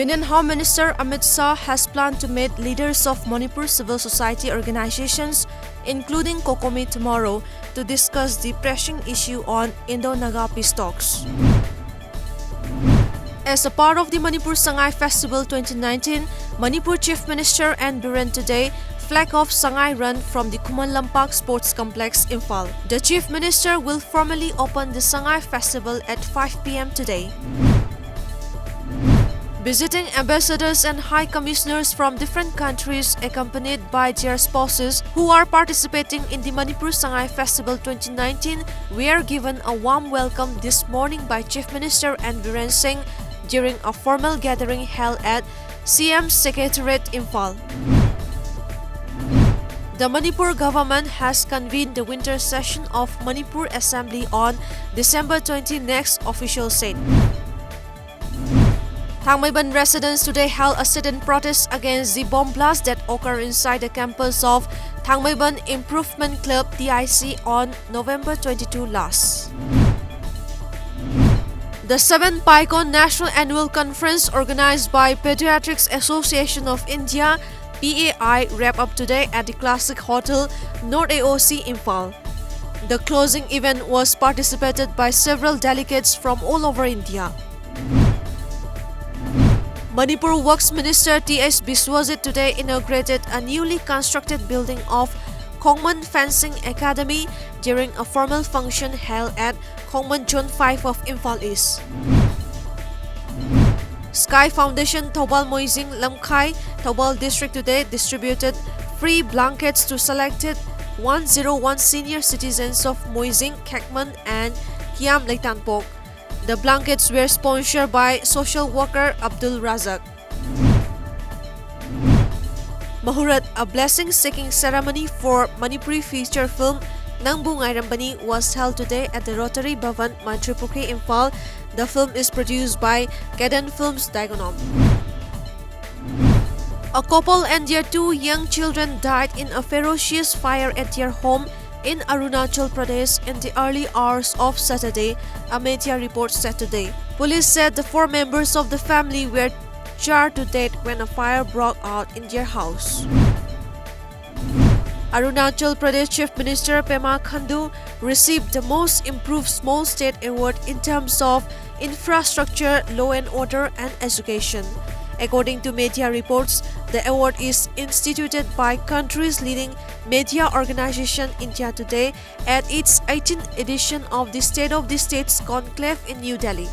Union Home Minister AMIT SHAH has planned to meet leaders of Manipur civil society organizations, including COCOMI, tomorrow to discuss the pressing issue on Indo-Naga peace talks. As a part of the Manipur SANGAI Festival 2019, Manipur Chief Minister and BIREN today flag off SANGAI Run from the KHUMAN LAMPAK Sports Complex, Imphal. The Chief Minister will formally open the SANGAI Festival at 5 p.m. today. Visiting ambassadors and high commissioners from different countries accompanied by their spouses who are participating in the Manipur SANGAI Festival 2019 were given a warm welcome this morning by Chief Minister and BIREN Singh during a formal gathering held at CM's Secretariat, Imphal. The Manipur government has convened the winter session of Manipur Assembly on December 20, next official said. Thangmaiban residents today held a sit-in protest against the bomb blast that occurred inside the campus of Thangmaiban Improvement Club TIC on November 22 last. The 7th PAICON National Annual Conference organized by Pediatrics Association of India PAI wrapped up today at the Classic Hotel, North AOC, Imphal. The closing event was participated by several delegates from all over India. Manipur Works Minister T.S. Biswajit today inaugurated a newly constructed building of KHUMAN Fencing Academy during a formal function held at KHUMAN Zone 5 of Imphal East. Sky Foundation Thobal Moising Lamkhai Thobal District today distributed free blankets to selected 101 senior citizens of Moising, Khekman and Kiam Leitanpok. The blankets were sponsored by social worker Abdul Razak. Mahurat, a blessing-seeking ceremony for Manipuri feature film Nangbu Ngairambani was held today at the Rotary Bhavan, Manipuri, Imphal. The film is produced by Kadan Films Diagonom. A couple and their 2 young children died in a ferocious fire at their home in Arunachal Pradesh in the early hours of Saturday, a media report said today. Police said the 4 members of the family were charred to death when a fire broke out in their house. Arunachal Pradesh Chief Minister Pema Khandu received the Most Improved Small State Award in terms of infrastructure, law and order, and education. According to media reports, the award is instituted by country's leading media organization India Today at its 18th edition of the State of the States Conclave in New Delhi.